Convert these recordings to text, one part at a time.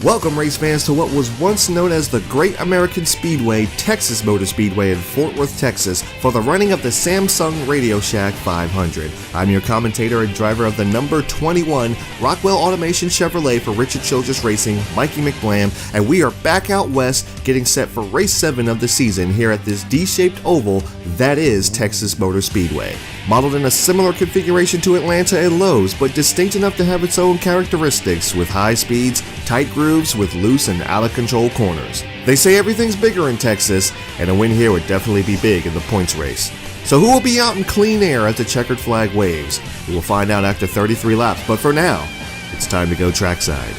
Welcome, race fans, to what was once known as the Great American Speedway, Texas Motor Speedway in Fort Worth, Texas, for the running of the Samsung Radioshack 500. I'm your commentator and driver of the number 21 Rockwell Automation Chevrolet for Richard Childress Racing, Mikey McBlam, and we are back out west getting set for race 7 of the season here at this D-shaped oval that is Texas Motor Speedway. Modeled in a similar configuration to Atlanta and Lowe's, but distinct enough to have its own characteristics with high speeds, tight grooves with loose and out-of-control corners. They say everything's bigger in Texas, and a win here would definitely be big in the points race. So who will be out in clean air as the checkered flag waves? We will find out after 33 laps, but for now, it's time to go trackside.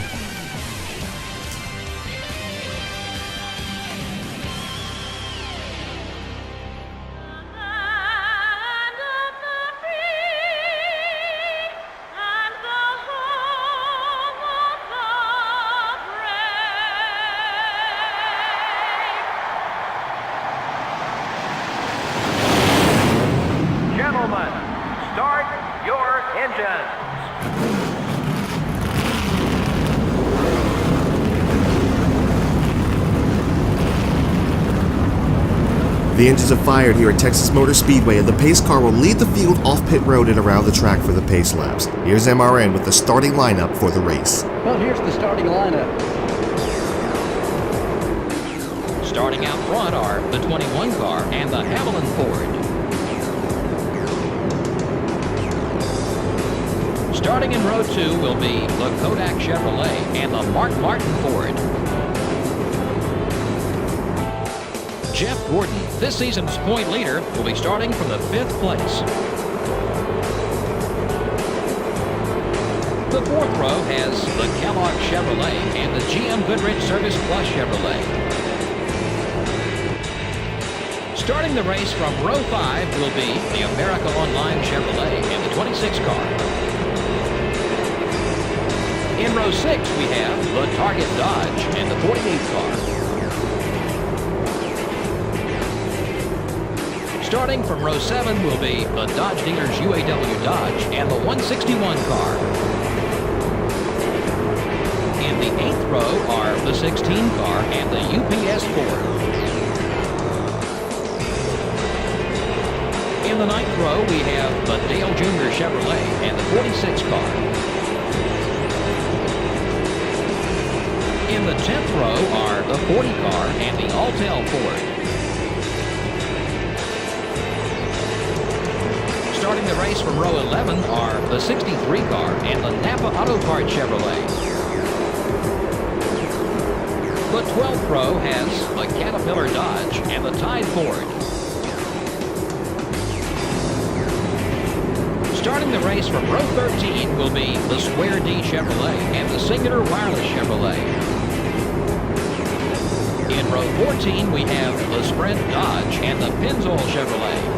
The engines have fired here at Texas Motor Speedway, and the pace car will lead the field off pit road and around the track for the pace laps. Here's MRN with the starting lineup for the race. Well, here's the starting lineup. Starting out front are the 21 car and the Haviland Ford. Starting in row 2 will be the Kodak Chevrolet and the Mark Martin Ford. Jeff Gordon, this season's point leader, will be starting from the 5th place. The 4th row has the Kellogg Chevrolet and the GM Goodrich Service Plus Chevrolet. Starting the race from row 5 will be the America Online Chevrolet and the 26 car. In row 6 we have the Target Dodge and the 48 car. Starting from row 7 will be the Dodge Dealers UAW Dodge and the 161 car. In the 8th row are the 16 car and the UPS Ford. In the 9th row we have the Dale Jr. Chevrolet and the 46 car. In the 10th row are the 40 car and the Alltel Ford. Starting the race from row 11 are the 63 car and the Napa Auto Parts Chevrolet. The 12th row has the Caterpillar Dodge and the Tide Ford. Starting the race from row 13 will be the Square D Chevrolet and the Singular Wireless Chevrolet. In row 14 we have the Sprint Dodge and the Pennzoil Chevrolet.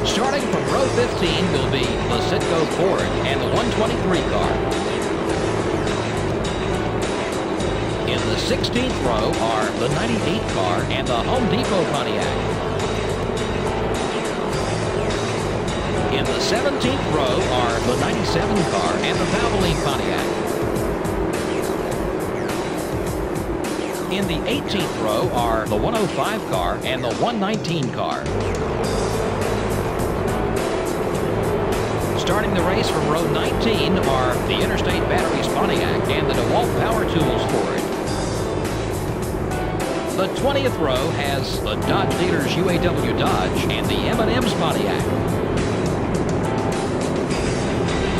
Starting from row 15 will be the Citgo Ford and the 123 car. In the 16th row are the 98 car and the Home Depot Pontiac. In the 17th row are the 97 car and the Valvoline Pontiac. In the 18th row are the 105 car and the 119 car. Starting the race from row 19 are the Interstate Batteries Pontiac and the DeWalt Power Tools Ford. The 20th row has the Dodge Dealers UAW Dodge and the M&M's Pontiac.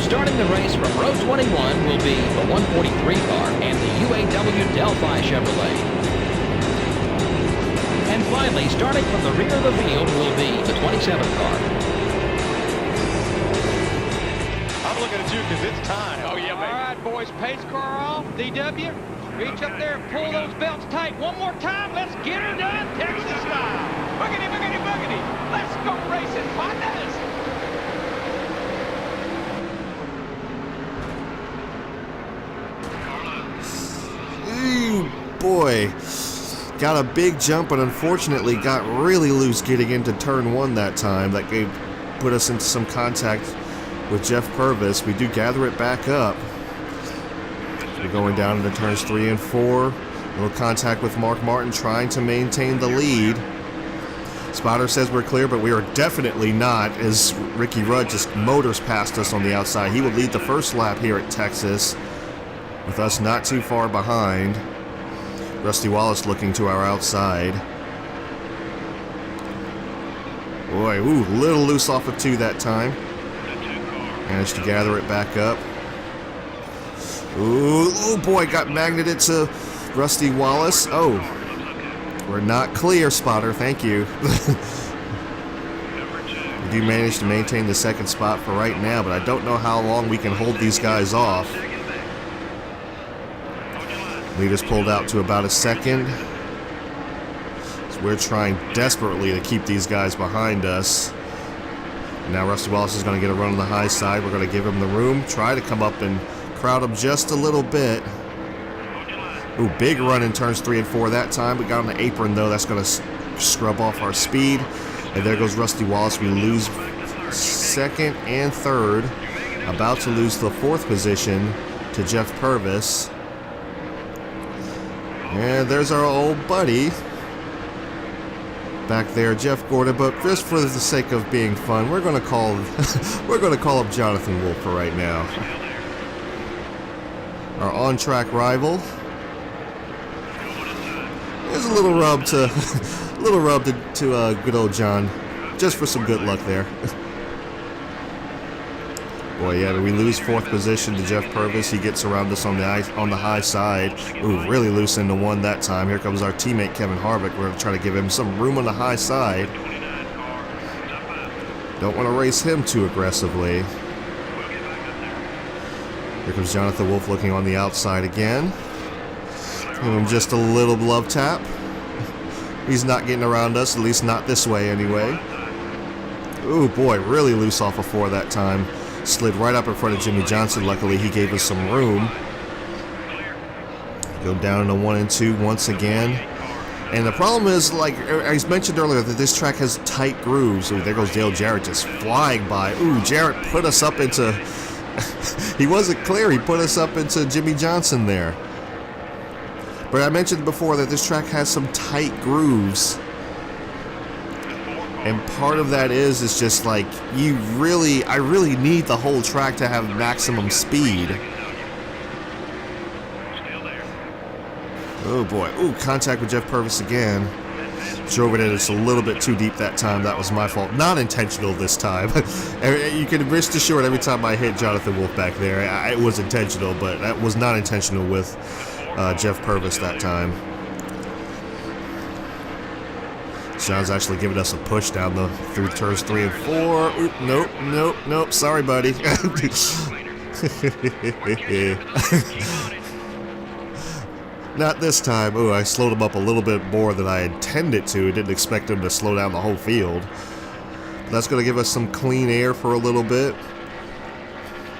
Starting the race from row 21 will be the 143 car and the UAW Delphi Chevrolet. And finally, starting from the rear of the field will be the 27 car. Looking at you because it's time. Oh, yeah, baby. All right, boys, pace car off. DW, reach up there and pull those belts tight. One more time. Let's get her done, Texas style. Boogity, boogity, boogity. Let's go racing, partners. Ooh, boy. Got a big jump, but unfortunately got really loose getting into turn 1 that time. That put us into some contact with Jeff Purvis. We do gather it back up. We're going down into turns 3 and 4. Little contact with Mark Martin trying to maintain the lead. Spotter says we're clear, but we are definitely not, as Ricky Rudd just motors past us on the outside. He would lead the first lap here at Texas, with us not too far behind. Rusty Wallace looking to our outside. Boy, ooh, little loose off of 2 that time. Managed to gather it back up. Ooh, oh boy, got magneted to Rusty Wallace. Oh, we're not clear, Spotter. Thank you. We do manage to maintain the second spot for right now, but I don't know how long we can hold these guys off. Leader's pulled out to about a second. So we're trying desperately to keep these guys behind us. Now Rusty Wallace is going to get a run on the high side. We're going to give him the room. Try to come up and crowd him just a little bit. Ooh, big run in turns 3 and 4 that time. We got on the apron, though. That's going to scrub off our speed. And there goes Rusty Wallace. We lose second and third. About to lose the 4th position to Jeff Purvis. And there's our old buddy back there, Jeff Gordon. But just for the sake of being fun, we're going to call him Jonathan Wolf for right now. Our on-track rival. There's a little rub to good old John, just for some good luck there. Boy, yeah, we lose 4th position to Jeff Purvis. He gets around us on the high side. Ooh, really loose into 1 that time. Here comes our teammate Kevin Harvick. We're going to try to give him some room on the high side. Don't want to race him too aggressively. Here comes Jonathan Wolf looking on the outside again. Give him just a little love tap. He's not getting around us, at least not this way anyway. Ooh, boy, really loose off of 4 that time. Slid right up in front of Jimmy Johnson. Luckily, he gave us some room. Go down into 1 and 2 once again. And the problem is, like I mentioned earlier, that this track has tight grooves. Ooh, there goes Dale Jarrett just flying by. Ooh, Jarrett put us up into... He wasn't clear. He put us up into Jimmy Johnson there. But I mentioned before that this track has some tight grooves. And part of that is just like, I really need the whole track to have maximum speed. Oh boy, ooh, contact with Jeff Purvis again. Drove it in just a little bit too deep that time. That was my fault. Not intentional this time. You can rest assured every time I hit Jonathan Wolf back there, it was intentional, but that was not intentional with Jeff Purvis that time. Sean's actually giving us a push down through turns 3 and 4. Oop, nope. Sorry, buddy. Not this time. Ooh, I slowed him up a little bit more than I intended to. I didn't expect him to slow down the whole field. But that's going to give us some clean air for a little bit.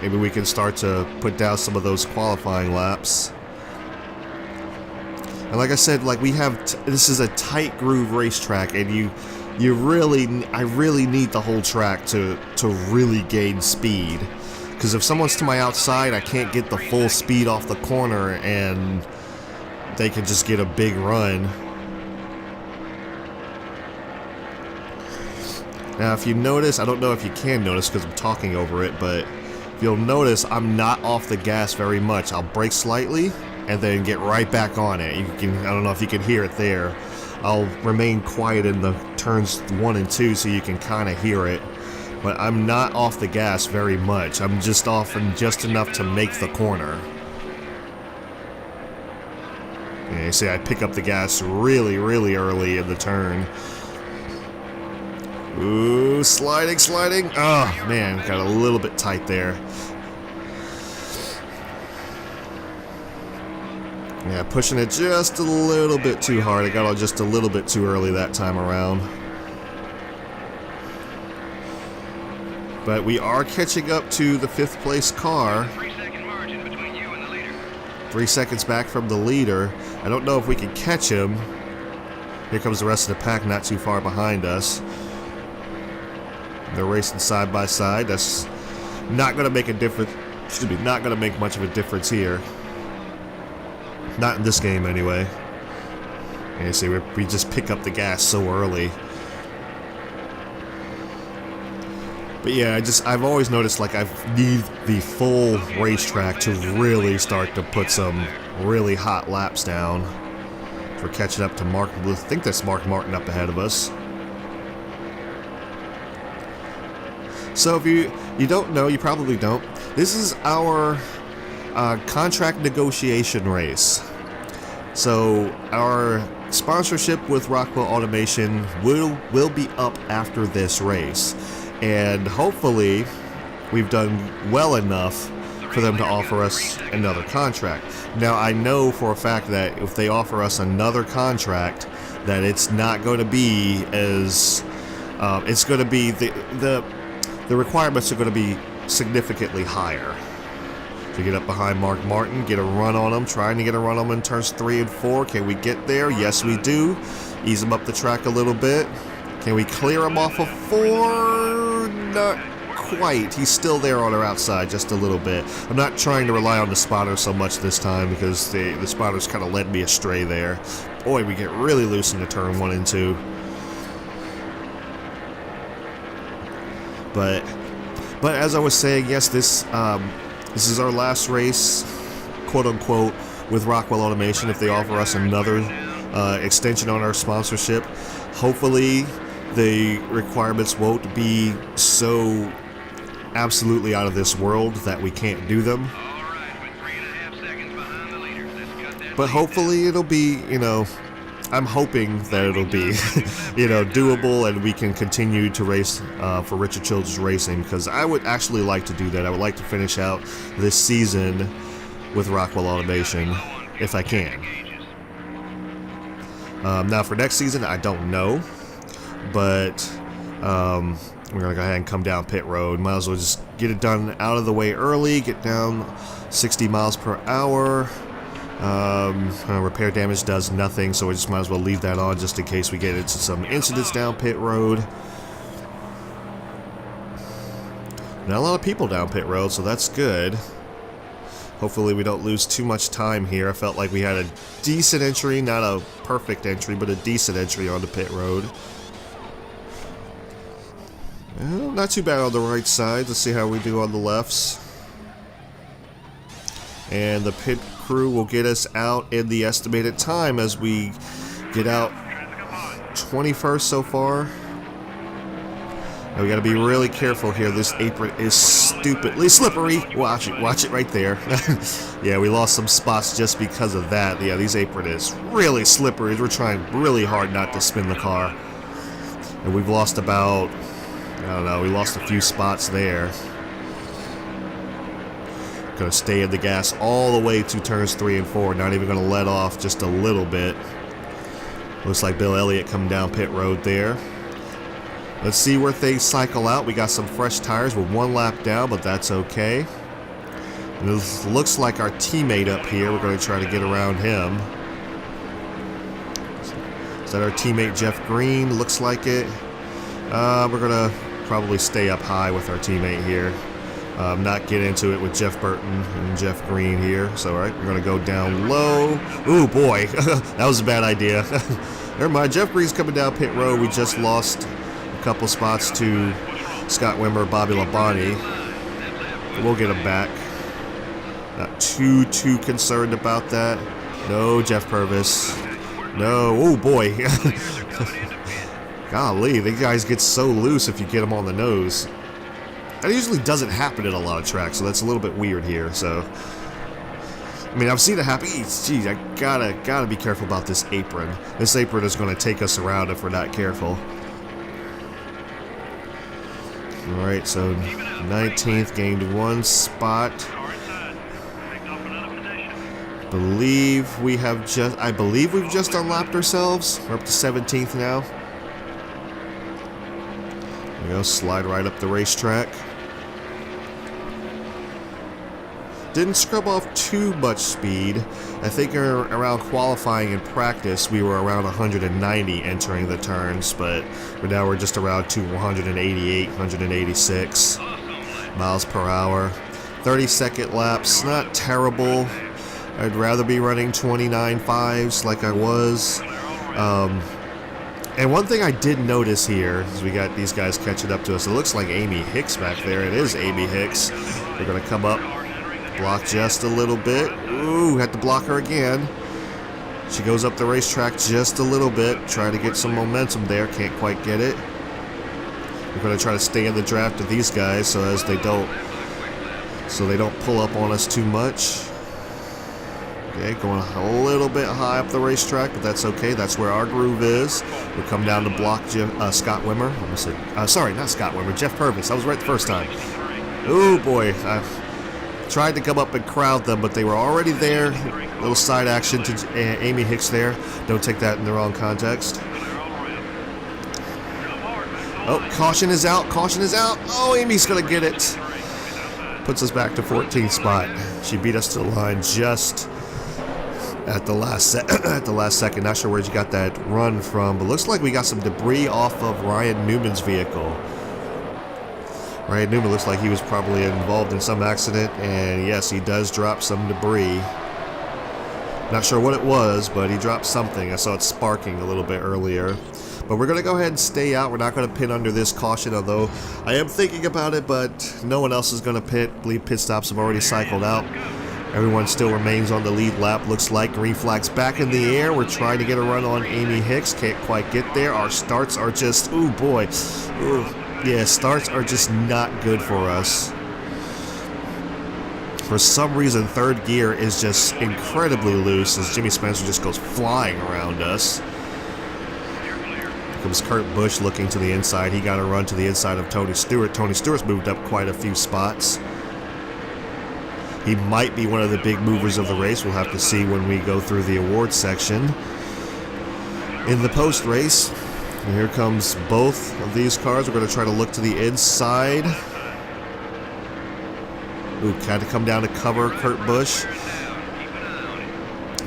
Maybe we can start to put down some of those qualifying laps. And like I said, like we have, this is a tight groove racetrack, and I really need the whole track to really gain speed. Because if someone's to my outside, I can't get the full speed off the corner, and they can just get a big run. Now, if you notice, I don't know if you can notice because I'm talking over it, but if you'll notice, I'm not off the gas very much. I'll brake slightly and then get right back on it. I don't know if you can hear it there. I'll remain quiet in the turns 1 and 2 so you can kind of hear it. But I'm not off the gas very much. I'm just off and just enough to make the corner. Yeah, you see, I pick up the gas really early in the turn. Ooh, sliding. Oh, man, got a little bit tight there. Yeah, pushing it just a little bit too hard. I got on just a little bit too early that time around. But we are catching up to the 5th place car. 3-second margin between you and the leader. 3 seconds back from the leader. I don't know if we can catch him. Here comes the rest of the pack not too far behind us. They're racing side by side. That's not going to make a difference. Not going to make much of a difference here. Not in this game, anyway. And you see, we just pick up the gas so early. But yeah, I've always noticed, like, I need the full racetrack to really start to put some really hot laps down. We're catching up to Mark. I think that's Mark Martin up ahead of us. So if you don't know, you probably don't. This is our contract negotiation race. So our sponsorship with Rockwell Automation will be up after this race, and hopefully we've done well enough for them to offer us another contract. Now I know for a fact that if they offer us another contract, that it's not going to be as it's going to be the requirements are going to be significantly higher. To get up behind Mark Martin, get a run on him, trying to get a run on him in turns 3 and 4. Can we get there? Yes, we do. Ease him up the track a little bit. Can we clear him off of 4? Not quite. He's still there on our outside just a little bit. I'm not trying to rely on the spotter so much this time because the spotters kind of led me astray there. Boy, we get really loose into turn 1 and 2. But as I was saying, yes, this is our last race, quote unquote, with Rockwell Automation. If they offer us another extension on our sponsorship, hopefully the requirements won't be so absolutely out of this world that we can't do them. But hopefully it'll be, I'm hoping that it'll be, doable, and we can continue to race for Richard Childress Racing, because I would actually like to do that. I would like to finish out this season with Rockwell Automation, if I can. Now for next season, I don't know, but we're going to go ahead and come down pit road. Might as well just get it done out of the way early, get down 60 miles per hour. Repair damage does nothing, so we just might as well leave that on just in case we get into some incidents down pit road. Not a lot of people down pit road, so that's good. Hopefully we don't lose too much time here. I felt like we had a decent entry, not a perfect entry, but a decent entry on the pit road. Well, not too bad on the right side. Let's see how we do on the lefts. And the pit crew will get us out in the estimated time as we get out 21st so far. Now we got to be really careful here. This apron is stupidly slippery. Watch it right there. Yeah, we lost some spots just because of that. Yeah, this apron is really slippery. We're trying really hard not to spin the car. And we've lost about, I don't know, we lost a few spots there. Going to stay in the gas all the way to turns 3 and 4. Not even going to let off just a little bit. Looks like Bill Elliott coming down pit road there. Let's see where things cycle out. We got some fresh tires with 1 lap down, but that's okay. And this looks like our teammate up here. We're going to try to get around him. Is that our teammate Jeff Green? Looks like it. We're going to probably stay up high with our teammate here. Not get into it with Jeff Burton and Jeff Green here. So, all right, we're going to go down low. Ooh, boy, that was a bad idea. Never mind, Jeff Green's coming down pit road. We just lost a couple spots to Scott Wimmer, Bobby Labonte. We'll get him back. Not too concerned about that. No, Jeff Purvis. No, oh boy. Golly, these guys get so loose if you get them on the nose. That usually doesn't happen at a lot of tracks, so that's a little bit weird here. So, I mean, I've seen it happen. Geez, I gotta be careful about this apron. This apron is going to take us around if we're not careful. All right, so 19th gained 1 spot. I believe we've just unlapped ourselves. We're up to 17th now. There we go, slide right up the racetrack. Didn't scrub off too much speed. I think around qualifying and practice we were around 190 entering the turns, but now we're just around 188, 186 miles per hour. 30-second laps, not terrible. I'd rather be running 29.5s like I was. And one thing I did notice here is we got these guys catching up to us. It looks like Amy Hicks back there. It is Amy Hicks. We're going to come up, block just a little bit. Ooh, had to block her again. She goes up the racetrack just a little bit. Try to get some momentum there. Can't quite get it. We're going to try to stay in the draft of these guys so they don't pull up on us too much. Okay, going a little bit high up the racetrack, but that's okay. That's where our groove is. We'll come down to block Scott Wimmer. Sorry, not Scott Wimmer. Jeff Purvis. I was right the first time. Oh boy, I tried to come up and crowd them, but they were already there. Little side action to Amy Hicks there. Don't take that in the wrong context. Oh, caution is out. Caution is out. Oh, Amy's gonna get it. Puts us back to 14th spot. She beat us to the line just at the last second. Not sure where she got that run from, but looks like we got some debris off of Ryan Newman's vehicle. Ryan Newman looks like he was probably involved in some accident, and yes, he does drop some debris. Not sure what it was, but he dropped something. I saw it sparking a little bit earlier. But we're going to go ahead and stay out. We're not going to pit under this caution, although I am thinking about it, but no one else is going to pit. I believe pit stops have already cycled out. Everyone still remains on the lead lap. Looks like green flag's back in the air. We're trying to get a run on Amy Hicks. Can't quite get there. Our starts are just, ooh boy. Ooh, yeah, starts are just not good for us. For some reason, third gear is just incredibly loose as Jimmy Spencer just goes flying around us. Here comes Kurt Busch looking to the inside. He got a run to the inside of Tony Stewart. Tony Stewart's moved up quite a few spots. He might be one of the big movers of the race. We'll have to see when we go through the awards section. In the post race, here comes both of these cars. We're going to try to look to the inside. Ooh, had to come down to cover Kurt Busch.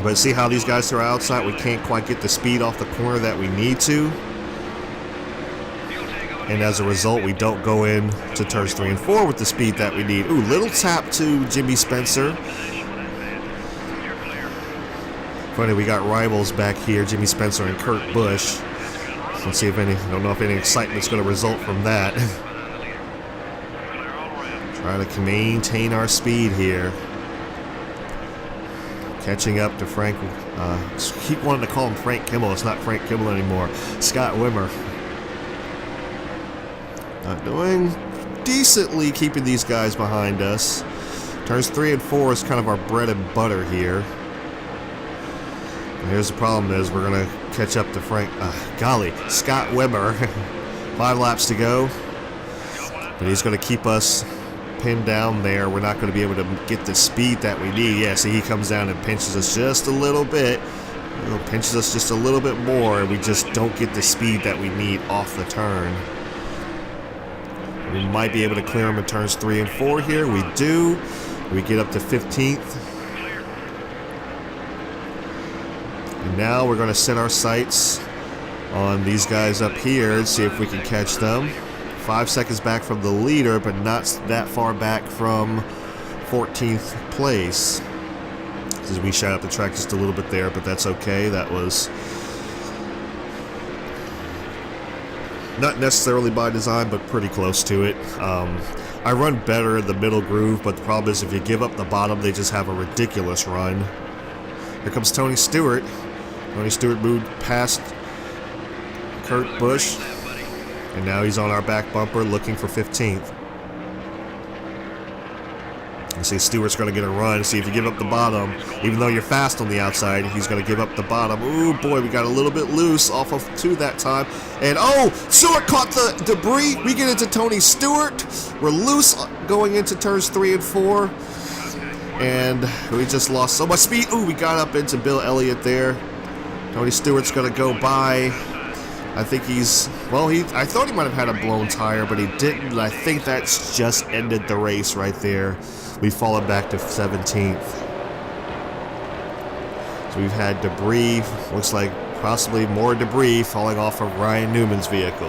But see how these guys are outside? We can't quite get the speed off the corner that we need to. And as a result, we don't go in to turns 3 and 4 with the speed that we need. Ooh, little tap to Jimmy Spencer. Funny, we got rivals back here, Jimmy Spencer and Kurt Busch. Let's see if I don't know if any excitement's going to result from that. Trying to maintain our speed here. Catching up to Frank. Keep wanting to call him Frank Kimmel. It's not Frank Kimmel anymore. Scott Wimmer. Not doing decently keeping these guys behind us. Turns 3 and 4 is kind of our bread and butter here. And here's the problem is we're going to catch up to Scott Wimmer. 5 laps to go. But he's going to keep us pinned down there. We're not going to be able to get the speed that we need. Yeah, see, he comes down and pinches us just a little bit. Pinches us just a little bit more, and we just don't get the speed that we need off the turn. We might be able to clear him in turns 3 and 4 here. We do. We get up to 15th. And now we're going to set our sights on these guys up here and see if we can catch them. 5 seconds back from the leader, but not that far back from 14th place. As we shot up the track just a little bit there, but that's okay. That was not necessarily by design, but pretty close to it. I run better in the middle groove, but the problem is if you give up the bottom, they just have a ridiculous run. Here comes Tony Stewart. Tony Stewart moved past Kurt Busch, and now he's on our back bumper looking for 15th. You see Stewart's going to get a run. See if you give up the bottom, even though you're fast on the outside, he's going to give up the bottom. Ooh, boy, we got a little bit loose off of 2 that time. And, oh, Stewart caught the debris. We get into Tony Stewart. We're loose going into turns 3 and 4. And we just lost so much speed. Ooh, we got up into Bill Elliott there. Tony Stewart's going to go by. I think I thought he might have had a blown tire, but he didn't. I think that's just ended the race right there. We've fallen back to 17th. So we've had debris, looks like possibly more debris falling off of Ryan Newman's vehicle.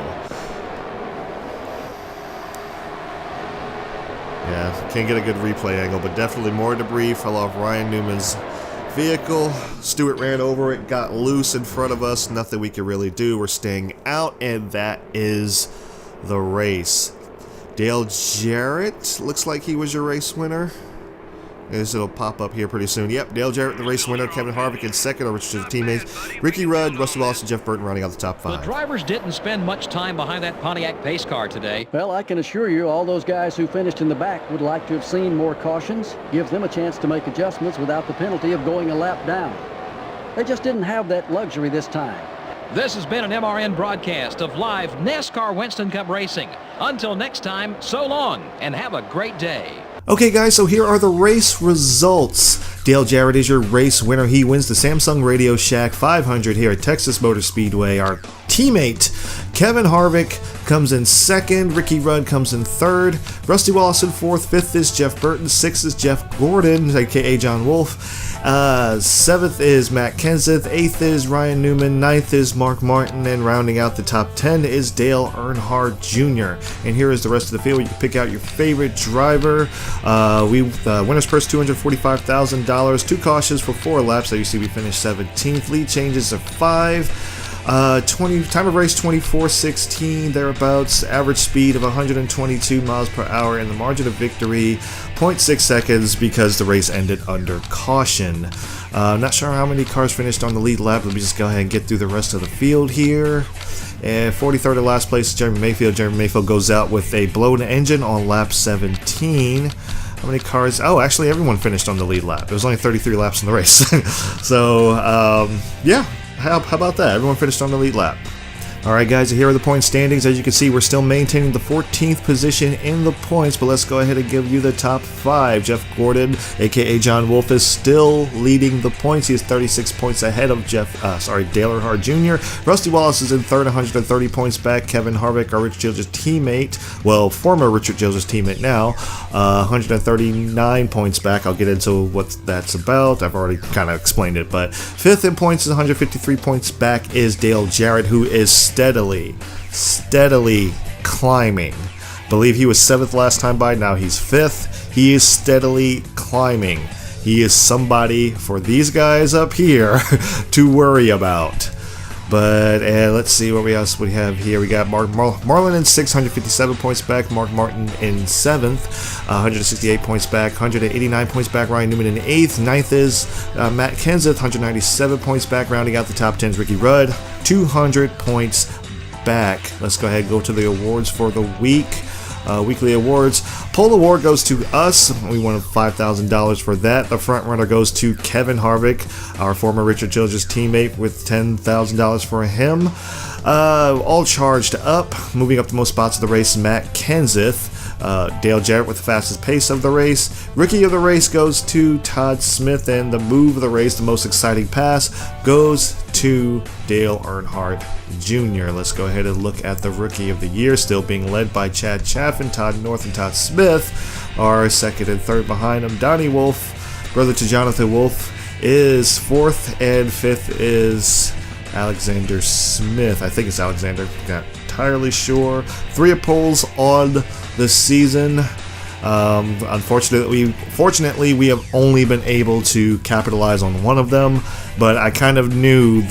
Yeah, can't get a good replay angle, but definitely more debris fell off Ryan Newman's vehicle. Stewart ran over it, got loose in front of us. Nothing we could really do. We're staying out, and that is the race. Dale Jarrett, looks like he was your race winner. It'll pop up here pretty soon. Yep, Dale Jarrett, the race winner. Kevin Harvick in second over to the teammates. Ricky Rudd, Rusty Wallace, and Jeff Burton rounding out the top 5. The drivers didn't spend much time behind that Pontiac pace car today. Well, I can assure you all those guys who finished in the back would like to have seen more cautions. Gives them a chance to make adjustments without the penalty of going a lap down. They just didn't have that luxury this time. This has been an MRN broadcast of live NASCAR Winston Cup racing. Until next time, so long and have a great day. Okay guys, so here are the race results. Dale Jarrett is your race winner. He wins the Samsung Radioshack 500 here at Texas Motor Speedway. Our teammate, Kevin Harvick, comes in second. Ricky Rudd comes in third. Rusty Wallace in fourth. Fifth is Jeff Burton. Sixth is Jeff Gordon, aka John Wolf. Seventh is Matt Kenseth. Eighth is Ryan Newman. Ninth is Mark Martin. And rounding out the top 10 is Dale Earnhardt Jr. And here is the rest of the field. You can pick out your favorite driver. Winner's purse $245,000. 2 cautions for 4 laps. So you see we finished 17th. Lead changes of 5. Time of race 24:16 thereabouts. Average speed of 122 miles per hour, and the margin of victory 0.6 seconds because the race ended under caution. Not sure how many cars finished on the lead lap. Let me just go ahead and get through the rest of the field here. And 43rd to last place, Jeremy Mayfield. Jeremy Mayfield goes out with a blown engine on lap 17. How many cars? Oh, actually everyone finished on the lead lap. There was only 33 laps in the race. So, yeah. How about that? Everyone finished on the lead lap. Alright guys, here are the point standings. As you can see, we're still maintaining the 14th position in the points, but let's go ahead and give you the top 5. Jeff Gordon, aka John Wolf, is still leading the points. He is 36 points ahead of Dale Earnhardt Jr. Rusty Wallace is in third, 130 points back. Kevin Harvick, our Richard Childress teammate, well, former Richard Childress teammate now, 139 points back. I'll get into what that's about. I've already kind of explained it, but fifth in points is 153 points back is Dale Jarrett, who is steadily climbing. Believe he was 7th last time by, now he's 5th. He is steadily climbing. He is somebody for these guys up here to worry about. But let's see what else we have here. We got Marlin in 6th, 157 points back. Mark Martin in 7th, 168 points back. 189 points back, Ryan Newman in 8th. 9th is Matt Kenseth, 197 points back. Rounding out the top 10 is Ricky Rudd, 200 points back. Let's go ahead and go to the awards for the week. Weekly awards. Pole award goes to us. We won $5,000 for that. The front runner goes to Kevin Harvick, our former Richard Childress teammate, with $10,000 for him. All charged up. Moving up the most spots of the race, Matt Kenseth. Dale Jarrett with the fastest pace of the race. Rookie of the race goes to Todd Smith, and the move of the race, the most exciting pass, goes to Dale Earnhardt Jr. Let's go ahead and look at the Rookie of the Year, still being led by Chad Chaffin. Todd North and Todd Smith are second and third behind him. Donnie Wolf, brother to Jonathan Wolf, is 4th, and 5th is Alexander Smith. I think it's Alexander, not entirely sure. 3 poles on the season. Fortunately, we have only been able to capitalize on one of them, but I kind of knew with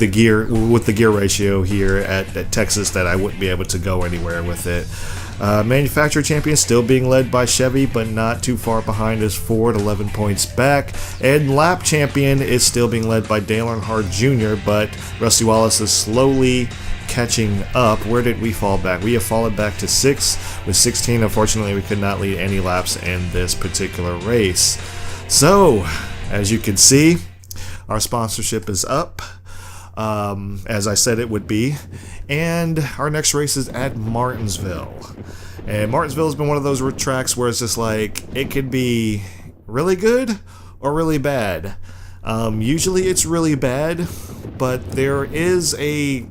the gear ratio here at Texas that I wouldn't be able to go anywhere with it. Manufacturer champion still being led by Chevy, but not too far behind is Ford, 11 points back. And lap champion is still being led by Dale Earnhardt Jr., but Rusty Wallace is slowly catching up. Where did we fall back? We have fallen back to 6th with 16. Unfortunately, we could not lead any laps in this particular race. So, as you can see, our sponsorship is up, as I said it would be, and our next race is at Martinsville. And Martinsville has been one of those tracks where it's just like, it could be really good or really bad. Usually it's really bad, but there is a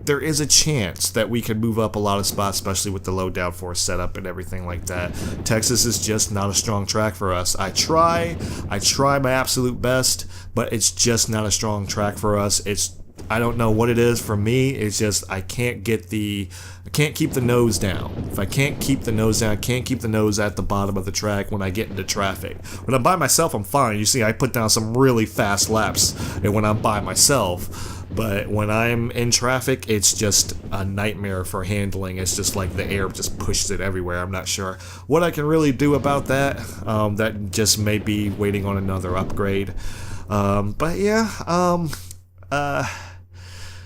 chance that we can move up a lot of spots, especially with the low downforce setup and everything like that. Texas is just not a strong track for us. I try my absolute best, but it's just not a strong track for us. It's I don't know what it is for me. It's just I can't keep the nose down. If I can't keep the nose down, I can't keep the nose at the bottom of the track when I get into traffic. When I'm by myself, I'm fine. You see, I put down some really fast laps and when I'm by myself. But when I'm in traffic, it's just a nightmare for handling. It's just like the air just pushes it everywhere. I'm not sure what I can really do about that. That just may be waiting on another upgrade. But yeah,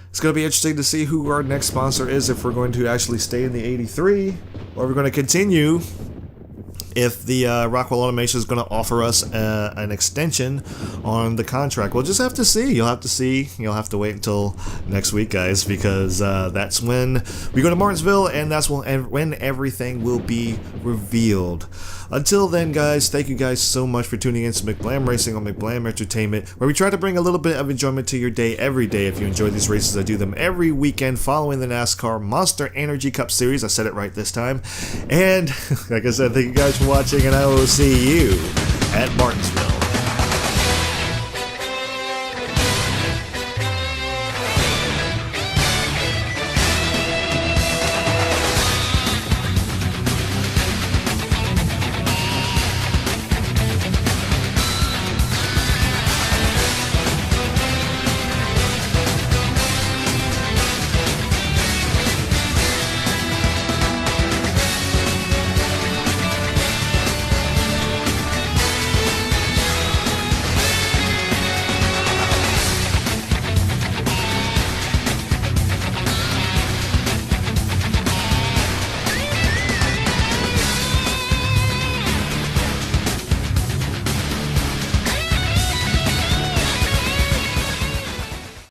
it's going to be interesting to see who our next sponsor is, if we're going to actually stay in the 83, or we're going to continue if the Rockwell Automation is going to offer us an extension on the contract. We'll just have to see. You'll have to see. You'll have to wait until next week, guys, because that's when we go to Martinsville, and that's when everything will be revealed. Until then, guys, thank you guys so much for tuning in to McBlam Racing on McBlam Entertainment, where we try to bring a little bit of enjoyment to your day every day. If you enjoy these races, I do them every weekend following the NASCAR Monster Energy Cup Series. I said it right this time. And like I said, thank you guys for watching, and I will see you at Martinsville.